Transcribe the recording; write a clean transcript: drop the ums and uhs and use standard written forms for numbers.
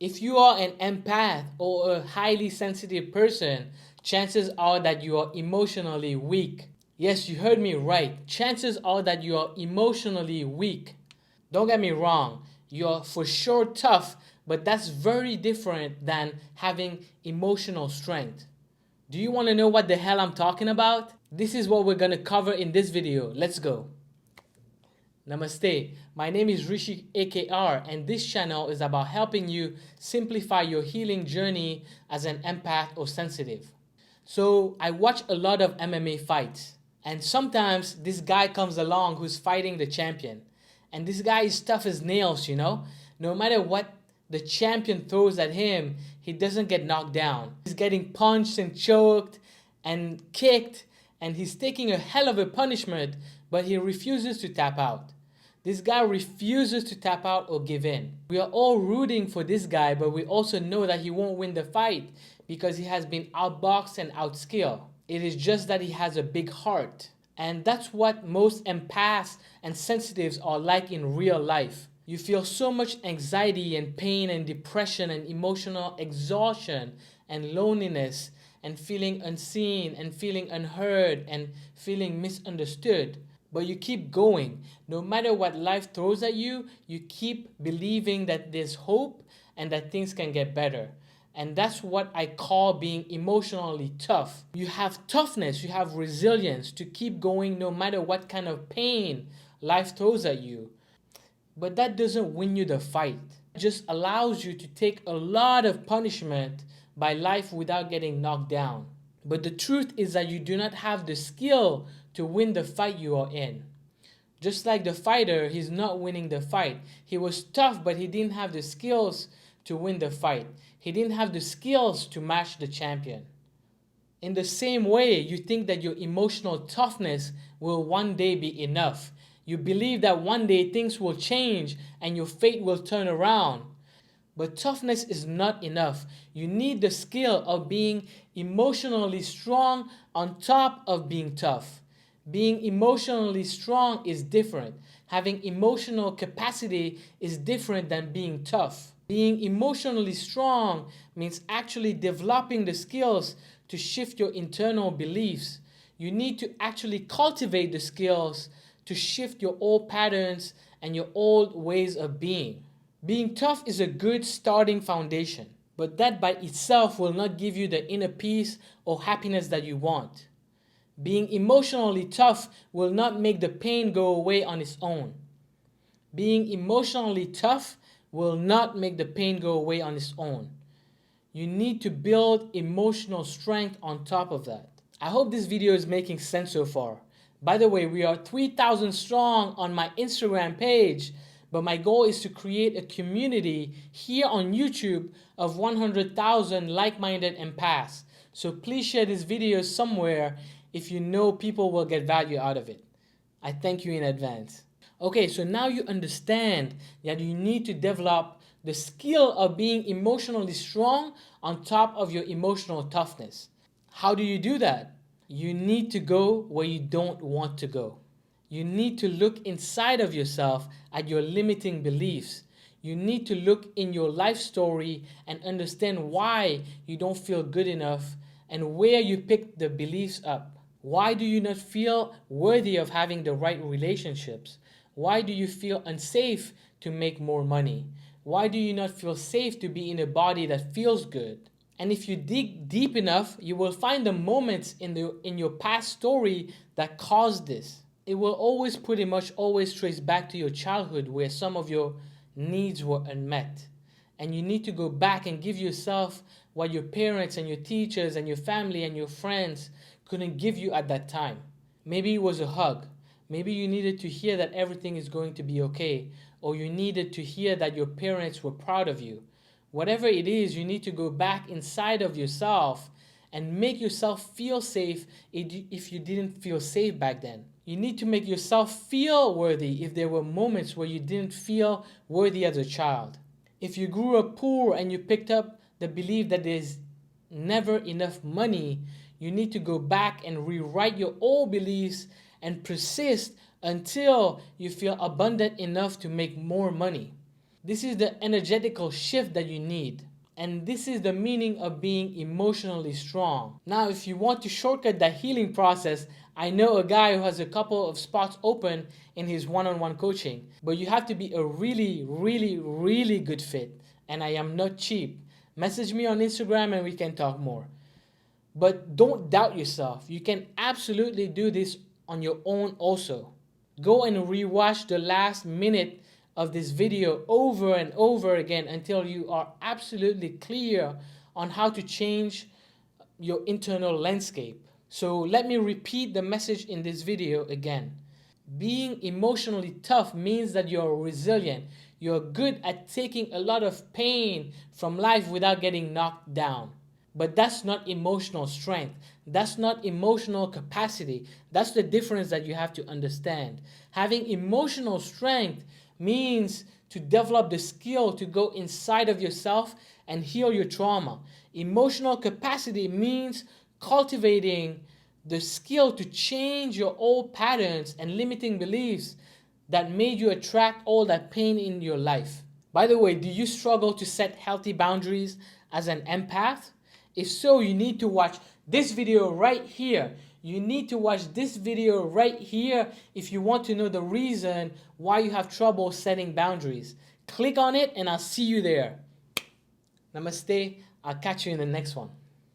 If you are an empath or a highly sensitive person, chances are that you are emotionally weak. Yes, you heard me right. Chances are that you are emotionally weak. Don't get me wrong, you're for sure tough, but that's very different than having emotional strength. Do you want to know what the hell I'm talking about? This is what we're going to cover in this video. Let's go. Namaste. My name is Rishi AKR, and this channel is about helping you simplify your healing journey as an empath or sensitive. So, I watch a lot of MMA fights, and sometimes this guy comes along who's fighting the champion. And this guy is tough as nails, you know? No matter what the champion throws at him, he doesn't get knocked down. He's getting punched and choked and kicked, and he's taking a hell of a punishment, but he refuses to tap out. This guy refuses to tap out or give in. We are all rooting for this guy, but we also know that he won't win the fight because he has been outboxed and outskilled. It is just that he has a big heart. And that's what most empaths and sensitives are like in real life. You feel so much anxiety and pain and depression and emotional exhaustion and loneliness and feeling unseen and feeling unheard and feeling misunderstood. But you keep going. No matter what life throws at you, you keep believing that there's hope and that things can get better. And that's what I call being emotionally tough. You have toughness, you have resilience to keep going no matter what kind of pain life throws at you. But that doesn't win you the fight. It just allows you to take a lot of punishment by life without getting knocked down. But the truth is that you do not have the skill to win the fight you are in. Just like the fighter, he's not winning the fight. He was tough, but he didn't have the skills to win the fight. He didn't have the skills to match the champion. In the same way, you think that your emotional toughness will one day be enough. You believe that one day things will change and your fate will turn around. But toughness is not enough. You need the skill of being emotionally strong on top of being tough. Being emotionally strong is different. Having emotional capacity is different than being tough. Being emotionally strong means actually developing the skills to shift your internal beliefs. You need to actually cultivate the skills to shift your old patterns and your old ways of being. Being tough is a good starting foundation, but that by itself will not give you the inner peace or happiness that you want. Being emotionally tough will not make the pain go away on its own. Being emotionally tough will not make the pain go away on its own. You need to build emotional strength on top of that. I hope this video is making sense so far. By the way, we are 3,000 strong on my Instagram page, but my goal is to create a community here on YouTube of 100,000 like-minded empaths. So please share this video somewhere if you know people will get value out of it. I thank you in advance. Okay, so now you understand that you need to develop the skill of being emotionally strong on top of your emotional toughness. How do you do that? You need to go where you don't want to go. You need to look inside of yourself at your limiting beliefs. You need to look in your life story and understand why you don't feel good enough and where you picked the beliefs up. Why do you not feel worthy of having the right relationships? Why do you feel unsafe to make more money? Why do you not feel safe to be in a body that feels good? And if you dig deep enough, you will find the moments in your past story that caused this. It will always pretty much always trace back to your childhood where some of your needs were unmet. And you need to go back and give yourself what your parents and your teachers and your family and your friends couldn't give you at that time. Maybe it was a hug. Maybe you needed to hear that everything is going to be okay, or you needed to hear that your parents were proud of you. Whatever it is, you need to go back inside of yourself and make yourself feel safe if you didn't feel safe back then. You need to make yourself feel worthy if there were moments where you didn't feel worthy as a child. If you grew up poor and you picked up the belief that there's never enough money, you need to go back and rewrite your old beliefs and persist until you feel abundant enough to make more money. This is the energetical shift that you need. And this is the meaning of being emotionally strong. Now, if you want to shortcut that healing process, I know a guy who has a couple of spots open in his one-on-one coaching. But you have to be a really, really, really good fit. And I am not cheap. Message me on Instagram and we can talk more. But don't doubt yourself. You can absolutely do this on your own also. Go and rewatch the last minute of this video over and over again until you are absolutely clear on how to change your internal landscape. So let me repeat the message in this video again. Being emotionally tough means that you're resilient. You're good at taking a lot of pain from life without getting knocked down. But that's not emotional strength. That's not emotional capacity. That's the difference that you have to understand. Having emotional strength means to develop the skill to go inside of yourself and heal your trauma. Emotional capacity means cultivating the skill to change your old patterns and limiting beliefs that made you attract all that pain in your life. By the way, do you struggle to set healthy boundaries as an empath? If so, you need to watch this video right here. You need to watch this video right here if you want to know the reason why you have trouble setting boundaries. Click on it and I'll see you there. Namaste. I'll catch you in the next one.